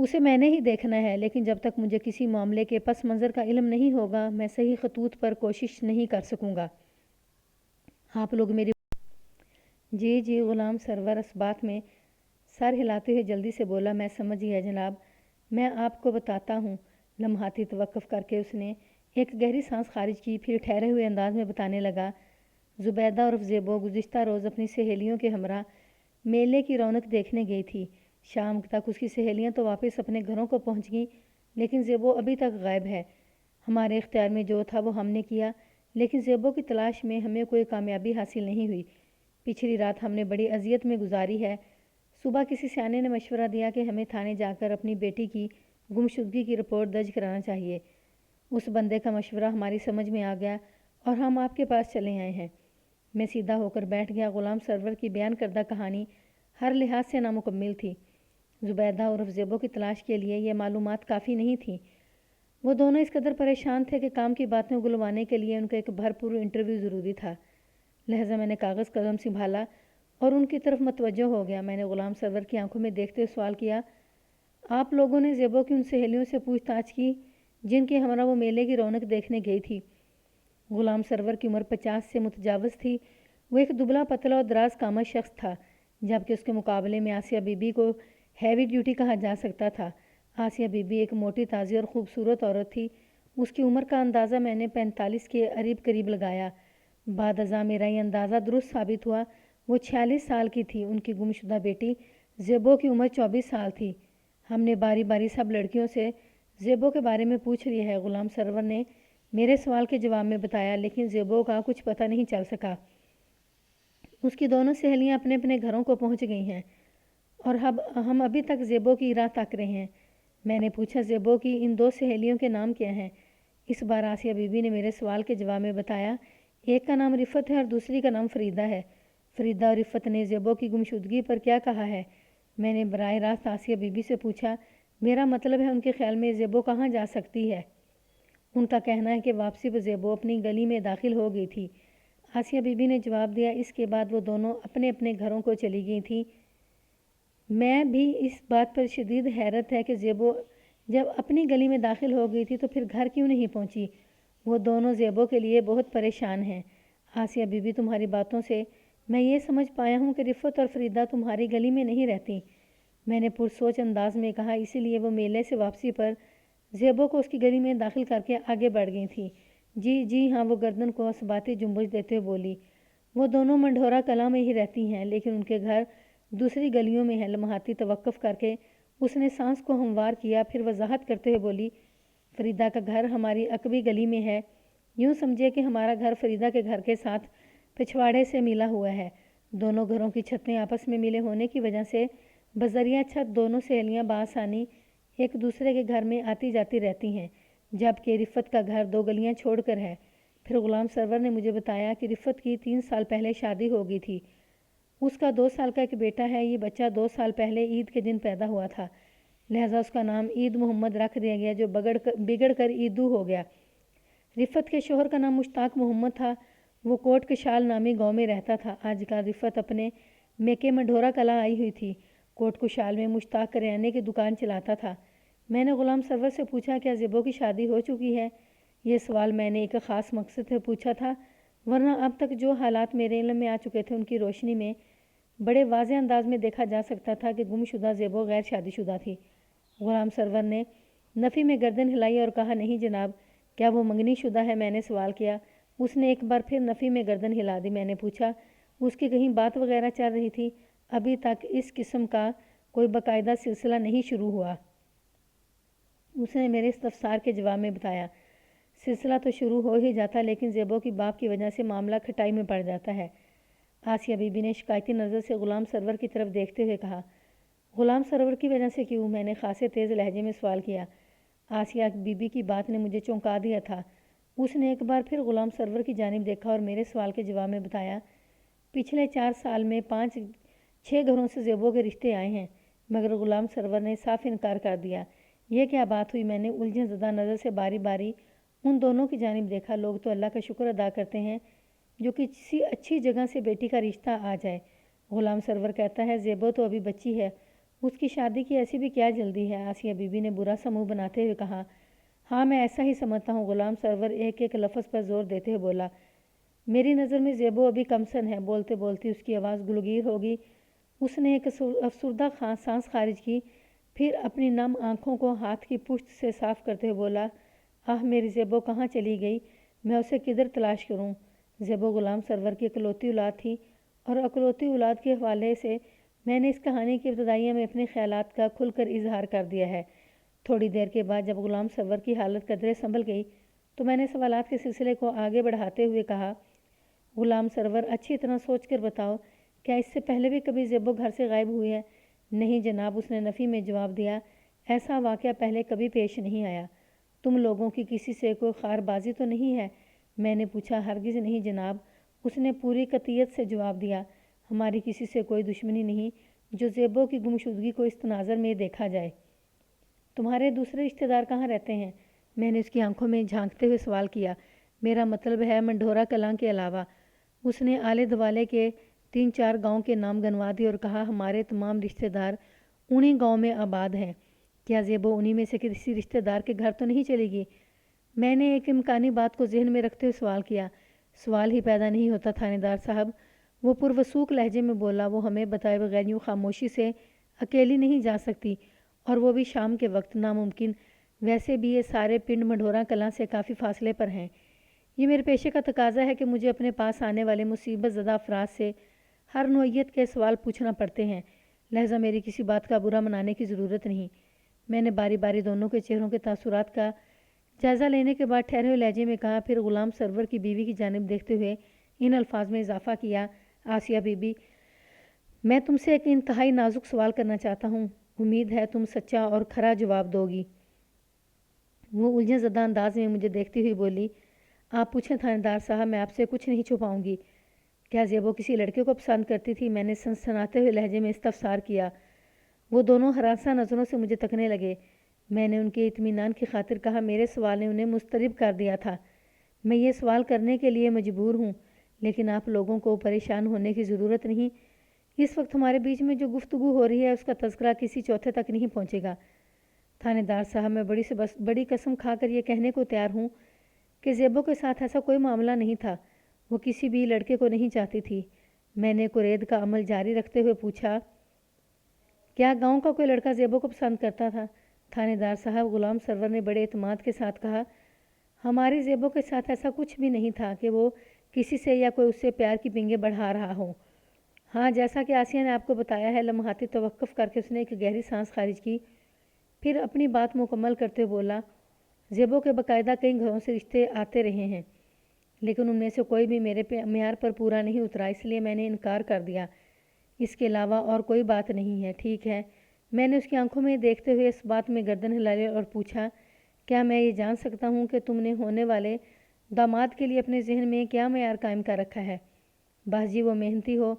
اسے میں نے ہی دیکھنا ہے، لیکن جب تک مجھے کسی معاملے کے پس منظر کا علم نہیں ہوگا میں صحیح خطوط پر کوشش نہیں کر سکوں گا۔ آپ لوگ میری جی غلام سرور اس بات میں سر ہلاتے ہوئے جلدی سے بولا، میں سمجھ گیا جناب، میں آپ کو بتاتا ہوں۔ لمحاتی توقف کر کے اس نے ایک گہری سانس خارج کی، پھر ٹھہرے ہوئے انداز میں بتانے لگا، زبیدہ عرف زیبو گزشتہ روز اپنی سہیلیوں کے ہمراہ میلے کی رونق دیکھنے گئی تھی۔ شام تک اس کی سہیلیاں تو واپس اپنے گھروں کو پہنچ گئیں، لیکن زیبو ابھی تک غائب ہے۔ ہمارے اختیار میں جو تھا وہ ہم نے کیا، لیکن زیبو کی تلاش میں ہمیں کوئی کامیابی حاصل نہیں ہوئی۔ پچھلی رات ہم نے بڑی اذیت میں گزاری ہے۔ صبح کسی سیانے نے مشورہ دیا کہ ہمیں تھانے جا کر اپنی بیٹی کی گمشدگی کی رپورٹ درج کرانا چاہیے۔ اس بندے کا مشورہ ہماری سمجھ میں آ گیا اور ہم آپ کے پاس چلے آئے ہیں۔ میں سیدھا ہو کر بیٹھ گیا۔ غلام سرور کی بیان کردہ کہانی ہر لحاظ سے نامکمل تھی۔ زبیدہ عرف زیبو کی تلاش کے لیے یہ معلومات کافی نہیں تھیں۔ وہ دونوں اس قدر پریشان تھے کہ کام کی باتیں اگلوانے کے لیے ان کا ایک بھرپور انٹرویو ضروری تھا۔ لہذا میں نے کاغذ قلم سنبھالا اور ان کی طرف متوجہ ہو گیا۔ میں نے غلام سرور کی آنکھوں میں دیکھتے ہوئے سوال کیا، آپ لوگوں نے زیبو کی ان سہیلیوں سے پوچھ تاچھ کی جن کے ہمراہ وہ میلے کی رونق دیکھنے گئی تھی؟ غلام سرور کی عمر 50 سے متجاوز تھی۔ وہ ایک دبلا پتلا اور دراز قامت شخص تھا، جبکہ اس کے مقابلے میں آسیہ بی بی کو ہیوی ڈیوٹی کہا جا سکتا تھا۔ آسیہ بی بی ایک موٹی تازی اور خوبصورت عورت تھی۔ اس کی عمر کا اندازہ میں نے 45 کے قریب لگایا۔ بعد ازاں میرا یہ اندازہ درست ثابت ہوا۔ وہ 46 سال کی تھی۔ ان کی گمشدہ بیٹی زیبو کی عمر 24 سال تھی۔ ہم نے باری باری سب لڑکیوں سے زیبو کے بارے میں پوچھ لیا ہے، غلام سرور نے میرے سوال کے جواب میں بتایا، لیکن زیبو کا کچھ پتہ نہیں چل سکا۔ اس کی دونوں سہیلیاں اپنے اپنے گھروں کو پہنچ گئی ہیں اور ہم ابھی تک زیبو کی راہ تاک رہے ہیں۔ میں نے پوچھا، زیبو کی ان 2 سہیلیوں کے نام کیا ہیں؟ اس بار آسیہ بی بی نے میرے سوال کے جواب میں بتایا، ایک کا نام رفت ہے اور دوسری کا نام فریدہ ہے۔ فریدہ اور رفت نے زیبو کی گمشدگی پر کیا کہا ہے؟ میں نے براہ راست آسیہ بی بی سے پوچھا، میرا مطلب ہے ان کے خیال میں زیبو کہاں جا سکتی ہے؟ ان کا کہنا ہے کہ واپسی پر زیبو اپنی گلی میں داخل ہو گئی تھی۔ آسیہ بی بی نے جواب دیا، اس کے بعد وہ دونوں اپنے اپنے گھروں کو چلی گئی تھیں۔ میں بھی اس بات پر شدید حیرت ہے کہ زیبو جب اپنی گلی میں داخل ہو گئی تھی تو پھر گھر کیوں نہیں پہنچی؟ وہ دونوں زیبو کے لیے بہت پریشان ہیں۔ آسیہ بی بی، تمہاری باتوں سے میں یہ سمجھ پایا ہوں کہ رفت اور فریدہ تمہاری گلی میں نہیں رہتی۔ میں نے پرسوچ انداز میں کہا، اسی لیے وہ میلے سے واپسی پر زیبو کو اس کی گلی میں داخل کر کے آگے بڑھ گئی تھی۔ جی ہاں، وہ گردن کو اثباتی جنبش دیتے ہوئے بولی، وہ دونوں منڈھورا کلاں میں ہی رہتی ہیں، لیکن ان کے گھر دوسری گلیوں میں ہیں۔ لمحاتی توقف کر کے اس نے سانس کو ہموار کیا، پھر وضاحت کرتے ہوئے بولی، فریدہ کا گھر ہماری عقبی گلی میں ہے۔ یوں سمجھے کہ ہمارا گھر فریدہ کے گھر کے ساتھ پچھواڑے سے ملا ہوا ہے۔ دونوں گھروں کی چھتیں آپس میں ملے ہونے کی وجہ سے بذریعہ چھت دونوں سہیلیاں بآسانی ایک دوسرے کے گھر میں آتی جاتی رہتی ہیں، جبکہ رفت کا گھر 2 گلیاں چھوڑ کر ہے۔ پھر غلام سرور نے مجھے بتایا کہ رفت کی 3 سال پہلے شادی ہو گئی تھی۔ اس کا 2 سال کا ایک بیٹا ہے۔ یہ بچہ 2 سال پہلے عید کے دن پیدا ہوا تھا، لہٰذا اس کا نام عید محمد رکھ دیا گیا، جو بگڑ کر عیدو ہو گیا۔ رفت کے شوہر کا نام مشتاق محمد تھا۔ وہ کوٹ کشال نامی گاؤں میں رہتا تھا۔ آج کل رفت اپنے میکے منڈھورا کلاں آئی ہوئی تھی۔ کوٹ کشال میں مشتاق کریانے کی دکان چلاتا تھا۔ میں نے غلام سرور سے پوچھا، کیا زیبو کی شادی ہو چکی ہے؟ یہ سوال میں نے ایک خاص مقصد سے پوچھا تھا، ورنہ اب تک جو حالات میرے علم میں آ چکے تھے ان کی روشنی میں بڑے واضح انداز میں دیکھا جا سکتا تھا کہ گم شدہ زیبو غیر شادی شدہ تھی۔ غلام سرور نے نفی میں گردن ہلائی اور کہا، نہیں جناب۔ کیا وہ منگنی شدہ ہے؟ میں نے سوال کیا۔ اس نے ایک بار پھر نفی میں گردن ہلا دی۔ میں نے پوچھا، اس کی کہیں بات وغیرہ چل رہی تھی؟ ابھی تک اس قسم کا کوئی باقاعدہ سلسلہ نہیں شروع ہوا۔ اس نے میرے استفسار کے جواب میں بتایا، سلسلہ تو شروع ہو ہی جاتا، لیکن زیبو کی باپ کی وجہ سے معاملہ کھٹائی میں پڑ جاتا ہے۔ آسیہ بی بی نے شکایتی نظر سے غلام سرور کی طرف دیکھتے ہوئے کہا، غلام سرور کی وجہ سے کیوں؟ میں نے خاصے تیز لہجے میں سوال کیا۔ آسیہ بی بی کی بات نے مجھے چونکا دیا تھا۔ اس نے ایک بار پھر غلام سرور کی جانب دیکھا اور میرے سوال کے جواب میں بتایا، پچھلے 4 سال میں 5-6 گھروں سے زیبو کے رشتے آئے ہیں، مگر غلام سرور نے صاف انکار کر دیا۔ یہ کیا بات ہوئی؟ میں نے الجھن زدہ نظر سے باری باری ان دونوں کی جانب دیکھا۔ لوگ تو اللہ کا شکر ادا کرتے ہیں جو کسی اچھی جگہ سے بیٹی کا رشتہ آ جائے۔ غلام سرور کہتا ہے، زیبو تو ابھی بچی ہے، اس کی شادی کی ایسی بھی کیا جلدی ہے؟ آسیہ بی بی نے برا سا منہ بناتے ہوئے کہا۔ ہاں میں ایسا ہی سمجھتا ہوں، غلام سرور ایک ایک لفظ پر زور دیتے ہوئے بولا۔ میری نظر میں زیبو ابھی کمسن ہے۔ بولتے بولتے اس کی آواز گلگیر ہوگی۔ اس نے ایک افسردہ سانس خارج کی، پھر اپنی نم آنکھوں کو ہاتھ کی پشت سے صاف کرتے ہوئے بولا، آہ میری زیبو کہاں چلی گئی؟ میں اسے کدھر تلاش کروں؟ زیبو غلام سرور کی اکلوتی اولاد تھی، اور اکلوتی اولاد کے حوالے سے میں نے اس کہانی کی ابتدائیہ میں اپنے خیالات کا کھل کر اظہار کر دیا ہے۔ تھوڑی دیر کے بعد جب غلام سرور کی حالت قدرے سنبھل گئی تو میں نے سوالات کے سلسلے کو آگے بڑھاتے ہوئے کہا، غلام سرور اچھی طرح سوچ کر بتاؤ، کیا اس سے پہلے بھی کبھی زیبو گھر سے غائب ہوئی ہے؟ نہیں جناب، اس نے نفی میں جواب دیا، ایسا واقعہ پہلے کبھی پیش نہیں آیا۔ تم لوگوں کی کسی سے کوئی خار بازی تو نہیں ہے؟ میں نے پوچھا۔ ہرگز نہیں جناب، اس نے پوری قطعیت سے جواب دیا، ہماری کسی سے کوئی دشمنی نہیں جو زیبو کی گمشدگی کو اس تناظر میں دیکھا جائے۔ تمہارے دوسرے رشتہ دار کہاں رہتے ہیں؟ میں نے اس کی آنکھوں میں جھانکتے ہوئے سوال کیا۔ میرا مطلب ہے منڈھورا کلاں کے علاوہ۔ اس نے آلے دوالے کے 3-4 گاؤں کے نام گنوا دیے اور کہا، ہمارے تمام رشتہ دار انہی گاؤں میں آباد ہیں۔ کیا زیبو انہی میں سے کسی رشتہ دار کے گھر تو نہیں چلے گی؟ میں نے ایک امکانی بات کو ذہن میں رکھتے ہوئے سوال کیا۔ سوال ہی پیدا نہیں ہوتا تھانے دار صاحب، وہ پروسوکھ لہجے میں بولا، وہ ہمیں بتائے بغیر یوں خاموشی سے اکیلی نہیں جا سکتی، اور وہ بھی شام کے وقت، ناممکن۔ ویسے بھی یہ سارے پنڈ منڈھورا کلاں سے کافی فاصلے پر ہیں۔ یہ میرے پیشے کا تقاضا ہے کہ مجھے اپنے پاس آنے والے مصیبت زدہ افراد سے ہر نوعیت کے سوال پوچھنا پڑتے ہیں، لہذا میری کسی بات کا برا منانے کی ضرورت نہیں۔ میں نے باری باری دونوں کے چہروں کے تاثرات کا جائزہ لینے کے بعد ٹھہرے ہوئے لہجے میں کہا، پھر غلام سرور کی بیوی کی جانب دیکھتے ہوئے ان الفاظ میں اضافہ کیا، آسیہ بی بی، میں تم سے ایک انتہائی نازک سوال کرنا چاہتا ہوں، امید ہے تم سچا اور کھرا جواب دو گی۔ وہ الجھن زدہ انداز میں مجھے دیکھتی ہوئی بولی، آپ پوچھیں تھانے دار صاحب، میں آپ سے کچھ نہیں چھپاؤں گی۔ کیا زیبو کسی لڑکے کو پسند کرتی تھی؟ میں نے سنسناتے ہوئے لہجے میں استفسار کیا۔ وہ دونوں ہراساں نظروں سے مجھے تکنے لگے۔ میں نے ان کے اطمینان کی خاطر کہا، میرے سوال نے انہیں مضطرب کر دیا تھا۔ میں یہ سوال کرنے کے لیے مجبور ہوں، لیکن آپ لوگوں کو پریشان ہونے کی ضرورت نہیں۔ اس وقت ہمارے بیچ میں جو گفتگو ہو رہی ہے اس کا تذکرہ کسی چوتھے تک نہیں پہنچے گا۔ تھانے دار صاحب، میں بڑی قسم کھا کر یہ کہنے کو تیار ہوں کہ زیبو کے ساتھ ایسا کوئی معاملہ نہیں تھا، وہ کسی بھی لڑکے کو نہیں چاہتی تھی۔ میں نے کرید کا عمل جاری رکھتے ہوئے پوچھا، کیا گاؤں کا کوئی لڑکا زیبو کو پسند کرتا تھا؟ تھانے دار صاحب، غلام سرور نے بڑے اعتماد کے ساتھ کہا، ہماری زیبو کے ساتھ ایسا کچھ بھی نہیں تھا کہ وہ کسی سے یا کوئی اس سے پیار کی پنگیں بڑھا رہا ہو۔ ہاں، جیسا کہ آسیہ نے آپ کو بتایا ہے۔ لمحاتی توقف کر کے اس نے ایک گہری سانس خارج کی، پھر اپنی بات مکمل کرتے بولا، زیبو کے باقاعدہ کئی گھروں سے رشتے آتے رہے ہیں، لیکن ان میں سے کوئی بھی میرے معیار پر پورا نہیں اترا، اس لیے میں نے انکار کر دیا۔ اس کے علاوہ اور کوئی بات نہیں ہے، ٹھیک ہے؟ میں نے اس کی آنکھوں میں دیکھتے ہوئے اس بات میں گردن ہلائی اور پوچھا، کیا میں یہ جان سکتا ہوں کہ تم نے ہونے والے داماد کے لیے اپنے ذہن میں کیا معیار قائم کر رکھا ہے؟ بس جی وہ محنتی ہو،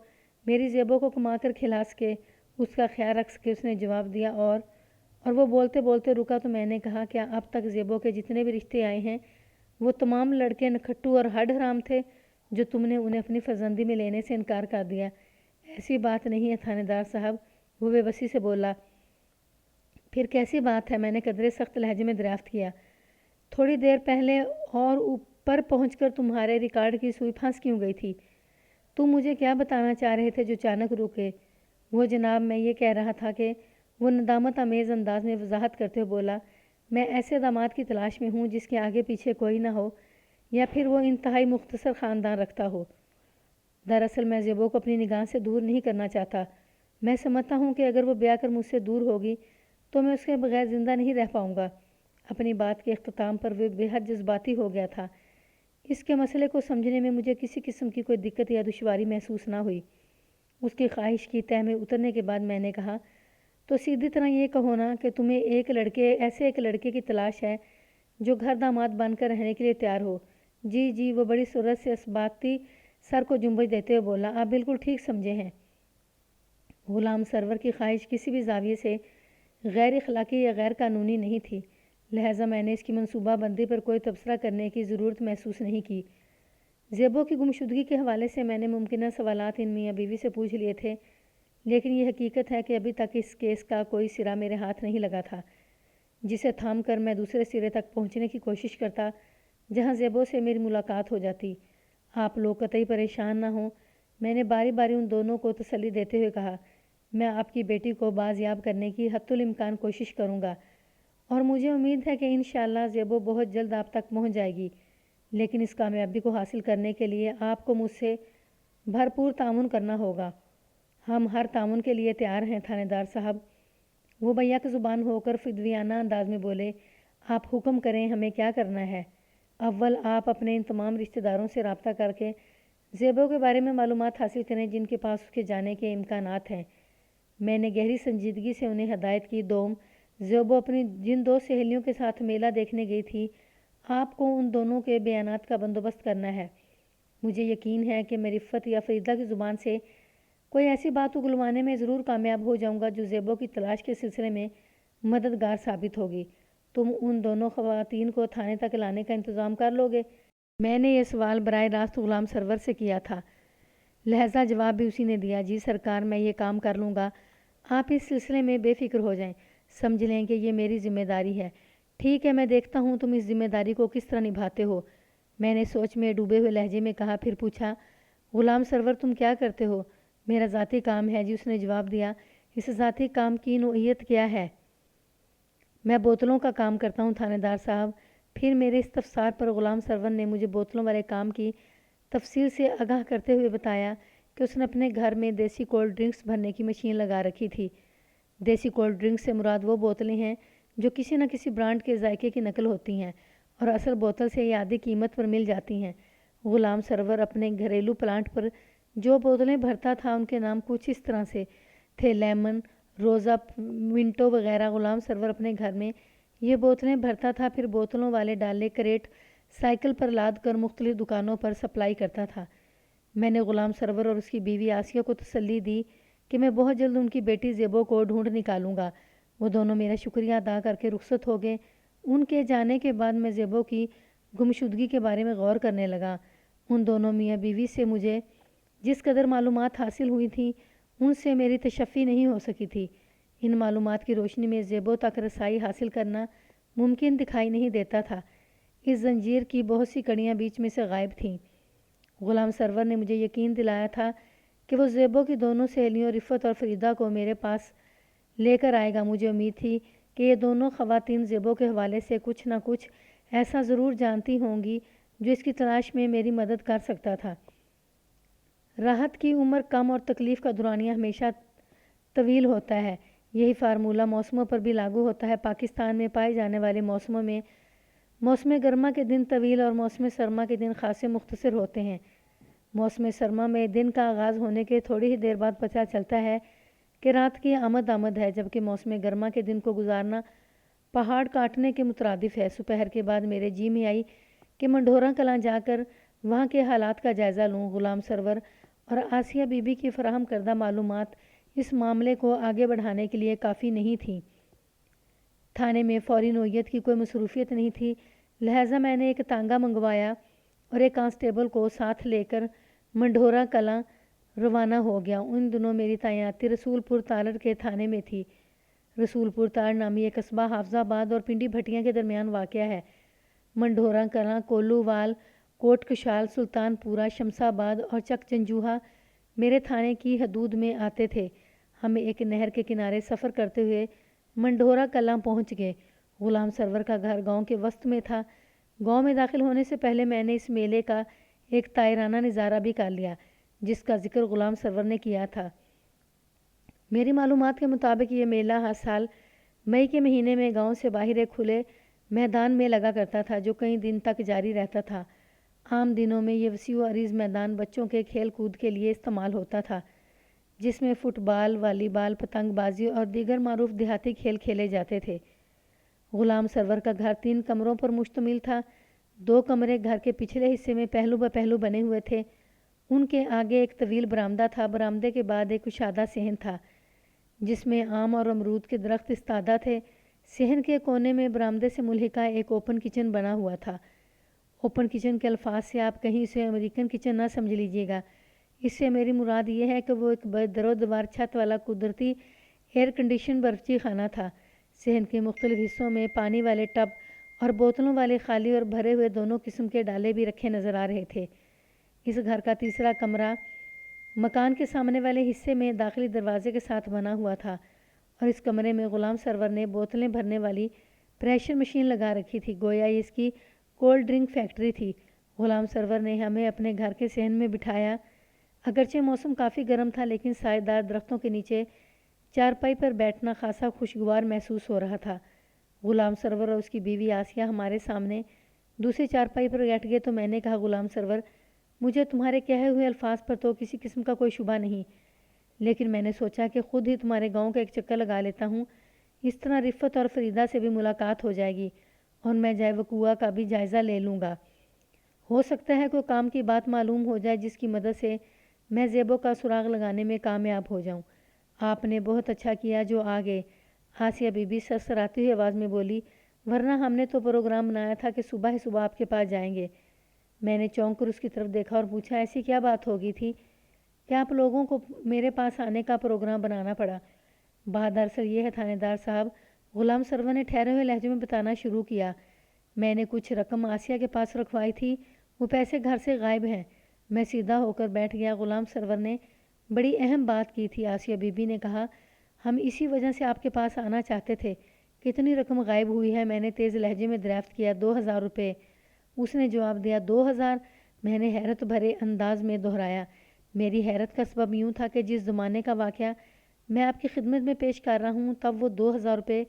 میری زیبو کو کما کر کھلا سکے، اس کا خیال رکھ سکے، اس نے جواب دیا۔ اور وہ بولتے بولتے رکا تو میں نے کہا، کیا اب تک زیبو کے جتنے بھی رشتے آئے ہیں وہ تمام لڑکے نکھٹو اور ہڈ حرام تھے جو تم نے انہیں اپنی فرزندی میں لینے سے انکار کر دیا؟ ایسی بات نہیں ہے تھانے دار صاحب، وہ بے بسی سے بولا۔ پھر کیسی بات ہے؟ میں نے قدرے سخت لہجے میں دریافت کیا۔ تھوڑی دیر پہلے اور اوپر پہنچ کر تمہارے ریکارڈ کی سوئی پھنس کیوں گئی تھی؟ تم مجھے کیا بتانا چاہ رہے تھے جو اچانک رکے؟ وہ جناب، میں یہ کہہ رہا تھا کہ وہ ندامت آمیز انداز میں وضاحت کرتے ہوئے بولا، میں ایسے داماد کی تلاش میں ہوں جس کے آگے پیچھے کوئی نہ ہو، یا پھر وہ انتہائی مختصر خاندان رکھتا ہو۔ دراصل میں زیبو کو اپنی نگاہ سے دور نہیں کرنا چاہتا۔ میں سمجھتا ہوں کہ اگر وہ بیاہ کر مجھ سے دور ہوگی تو میں اس کے بغیر زندہ نہیں رہ پاؤں گا۔ اپنی بات کے اختتام پر وہ بے حد جذباتی ہو گیا تھا۔ اس کے مسئلے کو سمجھنے میں مجھے کسی قسم کی کوئی دقت یا دشواری محسوس نہ ہوئی۔ اس کی خواہش کی تہ میں اترنے کے بعد میں نے کہا، تو سیدھی طرح یہ کہو نا کہ تمہیں ایسے ایک لڑکے کی تلاش ہے جو گھر داماد بن کر رہنے کے لیے تیار ہو۔ جی جی، وہ بڑی سرعت سے اسباتی سر کو جنبش دیتے ہوئے بولا، آپ بالکل ٹھیک سمجھے ہیں۔ غلام سرور کی خواہش کسی بھی زاویے سے غیر اخلاقی یا غیر قانونی نہیں تھی، لہٰذا میں نے اس کی منصوبہ بندی پر کوئی تبصرہ کرنے کی ضرورت محسوس نہیں کی۔ زیبو کی گمشدگی کے حوالے سے میں نے ممکنہ سوالات ان میاں بیوی سے پوچھ لیے تھے، لیکن یہ حقیقت ہے کہ ابھی تک اس کیس کا کوئی سرا میرے ہاتھ نہیں لگا تھا، جسے تھام کر میں دوسرے سرے تک پہنچنے کی کوشش کرتا جہاں زیبو سے میری ملاقات ہو جاتی۔ آپ لوگ قطعی پریشان نہ ہوں، میں نے باری باری ان دونوں کو تسلی دیتے ہوئے کہا، میں آپ کی بیٹی کو بازیاب کرنے کی حتی الامکان کوشش کروں گا اور مجھے امید ہے کہ انشاءاللہ زیبو بہت جلد آپ تک پہنچ جائے گی، لیکن اس کامیابی کو حاصل کرنے کے لیے آپ کو مجھ سے بھرپور تعاون کرنا ہوگا۔ ہم ہر تعاون کے لیے تیار ہیں تھانے دار صاحب، وہ بھیا کی زبان ہو کر فدویانہ انداز میں بولے، آپ حکم کریں، ہمیں کیا کرنا ہے؟ اول آپ اپنے ان تمام رشتہ داروں سے رابطہ کر کے زیبو کے بارے میں معلومات حاصل کریں جن کے پاس اس کے جانے کے امکانات ہیں۔ میں نے گہری سنجیدگی سے انہیں ہدایت کی۔ دوم، زیبو اپنی جن 2 سہیلیوں کے ساتھ میلہ دیکھنے گئی تھی، آپ کو ان دونوں کے بیانات کا بندوبست کرنا ہے۔ مجھے یقین ہے کہ میں رفت یا فریدہ کی زبان سے کوئی ایسی بات اگلوانے میں ضرور کامیاب ہو جاؤں گا جو زیبو کی تلاش کے سلسلے میں مددگار ثابت ہوگی۔ تم ان دونوں خواتین کو تھانے تک لانے کا انتظام کر لو گے؟ میں نے یہ سوال براہ راست غلام سرور سے کیا تھا، لہذا جواب بھی اسی نے دیا۔ جی سرکار، میں یہ کام کر لوں گا، آپ اس سلسلے میں بے فکر ہو جائیں، سمجھ لیں کہ یہ میری ذمہ داری ہے۔ ٹھیک ہے، میں دیکھتا ہوں تم اس ذمہ داری کو کس طرح نبھاتے ہو، میں نے سوچ میں ڈوبے ہوئے لہجے میں کہا۔ پھر پوچھا، غلام سرور تم کیا کرتے ہو؟ میرا ذاتی کام ہے جی، اس نے جواب دیا۔ اس ذاتی کام کی نوعیت کیا ہے؟ میں بوتلوں کا کام کرتا ہوں تھانے دار صاحب۔ پھر میرے استفسار پر غلام سرور نے مجھے بوتلوں والے کام کی تفصیل سے آگاہ کرتے ہوئے بتایا کہ اس نے اپنے گھر میں دیسی کولڈ ڈرنکس بھرنے کی مشین لگا رکھی تھی۔ دیسی کولڈ ڈرنکس سے مراد وہ بوتلیں ہیں جو کسی نہ کسی برانڈ کے ذائقے کی نقل ہوتی ہیں اور اصل بوتل سے یہ آدھی قیمت پر مل جاتی ہیں۔ غلام سرور اپنے گھریلو پلانٹ پر جو بوتلیں بھرتا تھا ان کے نام کچھ اس طرح سے تھے: لیمن، روزہ، منٹو وغیرہ۔ غلام سرور اپنے گھر میں یہ بوتلیں بھرتا تھا، پھر بوتلوں والے ڈالے کریٹ سائیکل پر لاد کر مختلف دکانوں پر سپلائی کرتا تھا۔ میں نے غلام سرور اور اس کی بیوی آسیہ کو تسلی دی کہ میں بہت جلد ان کی بیٹی زیبو کو ڈھونڈ نکالوں گا۔ وہ دونوں میرا شکریہ ادا کر کے رخصت ہو گئے۔ ان کے جانے کے بعد میں زیبو کی گمشدگی کے بارے میں غور کرنے لگا۔ ان دونوں میاں بیوی سے مجھے جس قدر معلومات حاصل ہوئی تھیں ان سے میری تشفی نہیں ہو سکی تھی۔ ان معلومات کی روشنی میں زیبو تک رسائی حاصل کرنا ممکن دکھائی نہیں دیتا تھا۔ اس زنجیر کی بہت سی کڑیاں بیچ میں سے غائب تھیں۔ غلام سرور نے مجھے یقین دلایا تھا کہ وہ زیبو کی دونوں سہیلیوں رفت اور فریدہ کو میرے پاس لے کر آئے گا۔ مجھے امید تھی کہ یہ دونوں خواتین زیبو کے حوالے سے کچھ نہ کچھ ایسا ضرور جانتی ہوں گی جو اس کی تلاش میں میری مدد کر سکتا تھا۔ راحت کی عمر کم اور تکلیف کا دورانیہ ہمیشہ طویل ہوتا ہے۔ یہی فارمولہ موسموں پر بھی لاگو ہوتا ہے۔ پاکستان میں پائے جانے والے موسموں میں موسم گرما کے دن طویل اور موسم سرما کے دن خاصے مختصر ہوتے ہیں۔ موسم سرما میں دن کا آغاز ہونے کے تھوڑی ہی دیر بعد پتہ چلتا ہے کہ رات کی آمد ہے، جبکہ موسم گرما کے دن کو گزارنا پہاڑ کاٹنے کے مترادف ہے۔ دوپہر کے بعد میرے جی میں آئی کہ منڈھورا کلاں جا کر وہاں کے حالات کا جائزہ لوں۔ غلام سرور اور آسیہ بی بی کی فراہم کردہ معلومات اس معاملے کو آگے بڑھانے کے لیے کافی نہیں تھیں۔ تھانے میں فوری نوعیت کی کوئی مصروفیت نہیں تھی، لہٰذا میں نے ایک تانگا منگوایا اور ایک کانسٹیبل کو ساتھ لے کر منڈھورا کلاں روانہ ہو گیا۔ ان دنوں میری تعیناتی رسول پور تالر کے تھانے میں تھی۔ رسول پور تالر نامی یہ قصبہ حافظ آباد اور پنڈی بھٹیاں کے درمیان واقع ہے۔ منڈھورا کلاں، کولو وال، کوٹ کشال، سلطان پورہ، شمس آباد اور چک جنجوہا میرے تھانے کی حدود میں آتے تھے۔ ہم ایک نہر کے کنارے سفر کرتے ہوئے منڈھورا کلاں پہنچ گئے۔ غلام سرور کا گھر گاؤں کے وسط میں تھا۔ گاؤں میں داخل ہونے سے پہلے میں نے اس میلے کا ایک طائرانہ نظارہ بھی کر لیا جس کا ذکر غلام سرور نے کیا تھا۔ میری معلومات کے مطابق یہ میلہ ہر سال مئی کے مہینے میں گاؤں سے باہر ایک کھلے میدان میں لگا کرتا تھا جو کئی دن تک جاری رہتا تھا۔ عام دنوں میں یہ وسیع و عریض میدان بچوں کے کھیل کود کے لیے استعمال ہوتا تھا، جس میں فٹ بال، والی بال، پتنگ بازی اور دیگر معروف دیہاتی کھیل کھیلے جاتے تھے۔ غلام سرور کا گھر 3 کمروں پر مشتمل تھا۔ 2 کمرے گھر کے پچھلے حصے میں پہلو بہ پہلو بنے ہوئے تھے۔ ان کے آگے ایک طویل برآمدہ تھا۔ برآمدے کے بعد ایک کشادہ صحن تھا جس میں آم اور امرود کے درخت استادہ تھے۔ صحن کے کونے میں برآمدے سے ملحقہ ایک اوپن کچن بنا ہوا تھا۔ اوپن کچن کے الفاظ سے آپ کہیں اسے امریکن کچن نہ سمجھ لیجیے گا، اس سے میری مراد یہ ہے کہ وہ ایک در و دیوار چھت والا قدرتی ایئر کنڈیشن برفی خانہ تھا۔ صحن کے مختلف حصوں میں پانی والے ٹب اور بوتلوں والے خالی اور بھرے ہوئے دونوں قسم کے ڈالے بھی رکھے نظر آ رہے تھے۔ اس گھر کا تیسرا کمرہ مکان کے سامنے والے حصے میں داخلی دروازے کے ساتھ بنا ہوا تھا اور اس کمرے میں غلام سرور نے بوتلیں بھرنے والی پریشر مشین لگا رکھی تھی، گویا یہ اس کی کولڈ ڈرنک فیکٹری تھی۔ غلام سرور نے ہمیں اپنے گھر کے صحن میں بٹھایا۔ اگرچہ موسم کافی گرم تھا لیکن سائے دار درختوں کے نیچے چارپائی پر بیٹھنا خاصا خوشگوار محسوس ہو رہا تھا۔ غلام سرور اور اس کی بیوی آسیہ ہمارے سامنے دوسری چارپائی پر بیٹھ گئے تو میں نے کہا، غلام سرور، مجھے تمہارے کہے ہوئے الفاظ پر تو کسی قسم کا کوئی شبہ نہیں، لیکن میں نے سوچا کہ خود ہی تمہارے گاؤں کا ایک چکر لگا لیتا ہوں۔ اس طرح رفت اور فریدہ سے بھی ملاقات ہو جائے گی اور میں جائے وقوعہ کا بھی جائزہ لے لوں گا۔ ہو سکتا ہے کوئی کام کی بات معلوم ہو جائے جس کی مدد سے میں زیبو کا سراغ لگانے میں کامیاب ہو جاؤں۔ آپ نے بہت اچھا کیا جو آ گئے، آسیہ بی بی سرسراتی ہوئی آواز میں بولی، ورنہ ہم نے تو پروگرام بنایا تھا کہ صبح ہی صبح آپ کے پاس جائیں گے۔ میں نے چونک کر اس کی طرف دیکھا اور پوچھا، ایسی کیا بات ہو گئی تھی کہ آپ لوگوں کو میرے پاس آنے کا پروگرام بنانا پڑا؟ بات دراصل یہ ہے تھانے دار صاحب، غلام سرور نے ٹھہرے ہوئے لہجے میں بتانا شروع کیا، میں نے کچھ رقم آسیہ کے پاس رکھوائی تھی، وہ پیسے گھر سے غائب ہیں۔ میں سیدھا ہو کر بیٹھ گیا۔ غلام سرور نے بڑی اہم بات کی تھی، آسیہ بی بی نے کہا، ہم اسی وجہ سے آپ کے پاس آنا چاہتے تھے۔ کتنی رقم غائب ہوئی ہے؟ میں نے تیز لہجے میں دریافت کیا۔ 2000 روپے، اس نے جواب دیا۔ 2000؟ میں نے حیرت بھرے انداز میں دہرایا۔ میری حیرت کا سبب یوں تھا کہ جس زمانے کا واقعہ میں آپ کی خدمت میں پیش کر رہا ہوں تب وہ 2000 روپے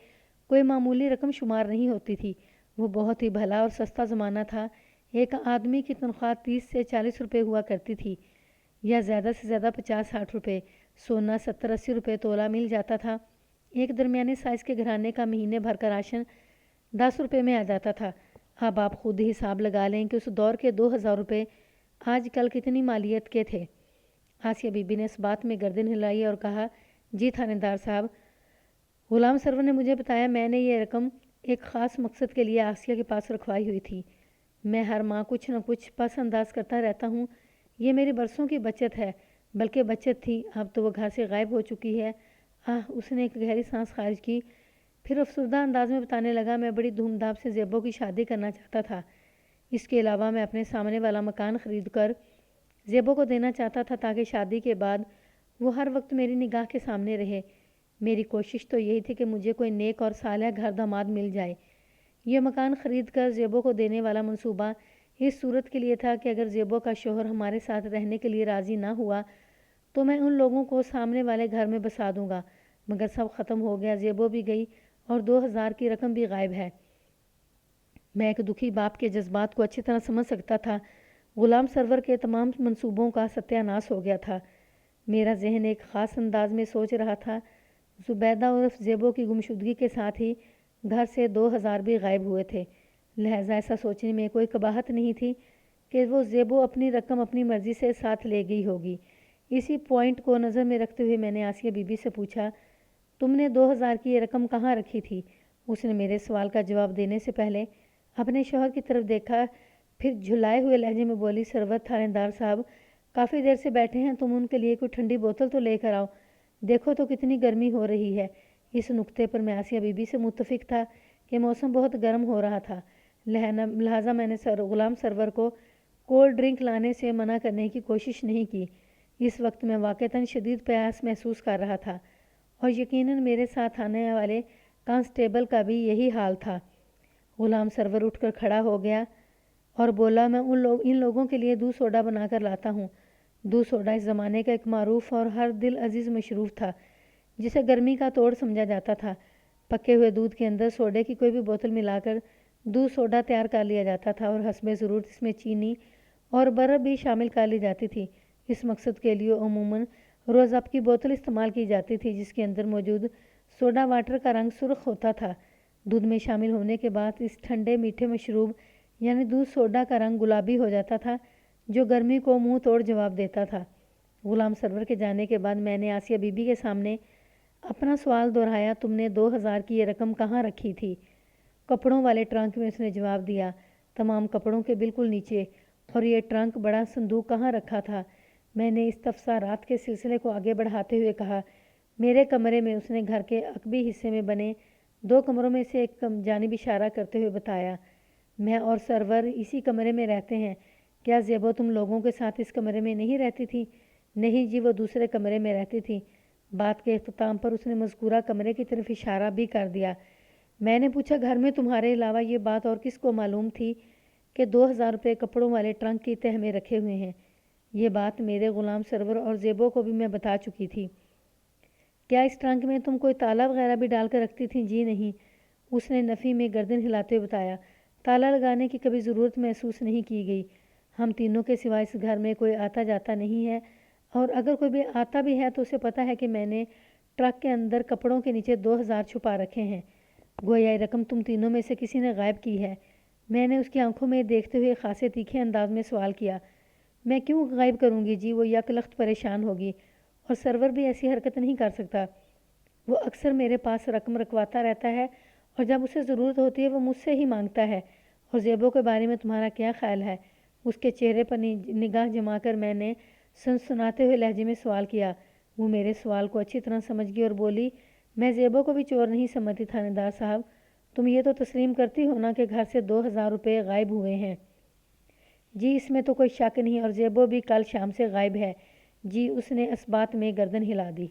کوئی معمولی رقم شمار نہیں ہوتی تھی۔ وہ بہت ہی بھلا اور سستا زمانہ تھا۔ ایک آدمی کی تنخواہ 30 سے 40 روپے ہوا کرتی تھی، یا زیادہ سے زیادہ 50-60 روپے۔ سونا 70-80 روپے تولہ مل جاتا تھا۔ ایک درمیانی سائز کے گھرانے کا مہینے بھر کا راشن 10 روپے میں آ جاتا تھا۔ اب آپ خود ہی حساب لگا لیں کہ اس دور کے 2000 روپے آج کل کتنی مالیت کے تھے۔ آسیہ بی بی نے اس بات میں گردن ہلائی اور کہا، جی تھانے دار صاحب، غلام سرور نے مجھے بتایا میں نے یہ رقم ایک خاص مقصد کے لیے آسیہ کے پاس رکھوائی ہوئی تھی۔ میں ہر ماہ کچھ نہ کچھ پس انداز کرتا رہتا ہوں۔ یہ میری برسوں کی بچت ہے، بلکہ بچت تھی، اب تو وہ گھر سے غائب ہو چکی ہے۔ اس نے ایک گہری سانس خارج کی، پھر افسردہ انداز میں بتانے لگا، میں بڑی دھوم دھام سے زیبو کی شادی کرنا چاہتا تھا۔ اس کے علاوہ میں اپنے سامنے والا مکان خرید کر زیبو کو دینا چاہتا تھا تاکہ شادی کے بعد وہ ہر وقت میری نگاہ کے سامنے رہے۔ میری کوشش تو یہی تھی کہ مجھے کوئی نیک اور صالح گھر داماد مل جائے۔ یہ مکان خرید کر زیبو کو دینے والا منصوبہ اس صورت کے لیے تھا کہ اگر زیبو کا شوہر ہمارے ساتھ رہنے کے لیے راضی نہ ہوا تو میں ان لوگوں کو سامنے والے گھر میں بسا دوں گا۔ مگر سب ختم ہو گیا، زیبو بھی گئی اور 2000 کی رقم بھی غائب ہے۔ میں ایک دکھی باپ کے جذبات کو اچھی طرح سمجھ سکتا تھا۔ غلام سرور کے تمام منصوبوں کا ستیہ ناش ہو گیا تھا۔ میرا ذہن ایک خاص انداز میں سوچ رہا تھا۔ زبیدہ عرف زیبو کی گمشدگی کے ساتھ ہی گھر سے 2000 بھی غائب ہوئے تھے، لہذا ایسا سوچنے میں کوئی قباحت نہیں تھی کہ وہ زیبو اپنی رقم اپنی مرضی سے ساتھ لے گئی ہوگی۔ اسی پوائنٹ کو نظر میں رکھتے ہوئے میں نے آسیہ بی بی سے پوچھا، تم نے 2000 کی یہ رقم کہاں رکھی تھی؟ اس نے میرے سوال کا جواب دینے سے پہلے اپنے شوہر کی طرف دیکھا، پھر جھلائے ہوئے لہجے میں بولی، سرور تھانے دار صاحب کافی دیر سے بیٹھے ہیں، تم ان کے لیے کوئی ٹھنڈی بوتل تو لے کر آؤ، دیکھو تو کتنی گرمی ہو رہی ہے۔ اس نکتے پر میں آسیہ بی بی سے متفق تھا کہ موسم بہت گرم ہو رہا تھا، لہذا میں نے غلام سرور کو کولڈ ڈرنک لانے سے منع کرنے کی کوشش نہیں کی۔ اس وقت میں واقعتاً شدید پیاس محسوس کر رہا تھا اور یقیناً میرے ساتھ آنے والے کانسٹیبل کا بھی یہی حال تھا۔ غلام سرور اٹھ کر کھڑا ہو گیا اور بولا، میں ان لوگوں کے لیے دودھ سوڈا بنا کر لاتا ہوں۔ دودھ سوڈا اس زمانے کا ایک معروف اور ہر دل عزیز مشروب تھا جسے گرمی کا توڑ سمجھا جاتا تھا۔ پکے ہوئے دودھ کے اندر سوڈے کی کوئی بھی بوتل ملا کر دودھ سوڈا تیار کر لیا جاتا تھا اور حسب ضرورت اس میں چینی اور برف بھی شامل کر لی جاتی تھی۔ اس مقصد کے لیے عموماً روزاب کی بوتل استعمال کی جاتی تھی جس کے اندر موجود سوڈا واٹر کا رنگ سرخ ہوتا تھا۔ دودھ میں شامل ہونے کے بعد اس ٹھنڈے میٹھے مشروب یعنی دودھ سوڈا کا رنگ گلابی ہو جاتا تھا جو گرمی کو منہ توڑ جواب دیتا تھا۔ غلام سرور کے جانے کے بعد میں نے آسیہ بی بی کے سامنے اپنا سوال دہرایا، تم نے 2000 کی یہ رقم کہاں رکھی تھی؟ کپڑوں والے ٹرنک میں، اس نے جواب دیا، تمام کپڑوں کے بالکل نیچے۔ اور یہ ٹرنک بڑا صندوق کہاں رکھا تھا؟ میں نے استفسارات کے سلسلے کو آگے بڑھاتے ہوئے کہا، میرے کمرے میں اس نے گھر کے عقبی حصے میں بنے 2 کمروں میں سے ایک جانب اشارہ کرتے ہوئے بتایا۔ میں اور سرور اسی کمرے میں رہتے ہیں۔ کیا زیبو تم لوگوں کے ساتھ اس کمرے میں نہیں رہتی تھی؟ نہیں جی، وہ دوسرے کمرے میں رہتی تھی۔ بات کے اختتام پر اس نے مذکورہ کمرے کی طرف اشارہ بھی کر دیا۔ میں نے پوچھا، گھر میں تمہارے علاوہ یہ بات اور کس کو معلوم تھی کہ 2000 روپے کپڑوں والے ٹرنک کی تہ میں رکھے ہوئے ہیں؟ یہ بات میرے غلام سرور اور زیبو کو بھی میں بتا چکی تھی۔ کیا اس ٹرنک میں تم کوئی تالا وغیرہ بھی ڈال کر رکھتی تھیں؟ جی نہیں، اس نے نفی میں گردن ہلاتے ہوئے بتایا۔ تالا لگانے کی کبھی ضرورت محسوس نہیں کی گئی۔ ہم تینوں کے سوائے اس گھر میں کوئی آتا جاتا نہیں ہے، اور اگر کوئی بھی آتا بھی ہے تو اسے پتہ ہے کہ میں نے ٹرک کے اندر کپڑوں کے نیچے 2000 چھپا رکھے ہیں۔ گویا یہ رقم تم تینوں میں سے کسی نے غائب کی ہے۔ میں نے اس کی آنکھوں میں دیکھتے ہوئے خاصے تیکھے انداز میں سوال کیا۔ میں کیوں غائب کروں گی جی؟ وہ یک لخت پریشان ہوگی، اور سرور بھی ایسی حرکت نہیں کر سکتا۔ وہ اکثر میرے پاس رقم رکھواتا رہتا ہے، اور جب اسے ضرورت ہوتی ہے وہ مجھ سے ہی مانگتا ہے۔ اور زیبو کے بارے میں تمہارا کیا خیال ہے؟ اس کے چہرے پر نگاہ جما کر میں نے سنسناتے ہوئے لہجے میں سوال کیا۔ وہ میرے سوال کو اچھی طرح سمجھ گئی اور بولی، میں زیبو کو بھی چور نہیں سمجھتی تھانے دار صاحب۔ تم یہ تو تسلیم کرتی ہو نا کہ گھر سے 2000 روپے غائب ہوئے ہیں؟ جی، اس میں تو کوئی شک نہیں، اور زیبو بھی کل شام سے غائب ہے۔ جی، اس نے اس بات میں گردن ہلا دی۔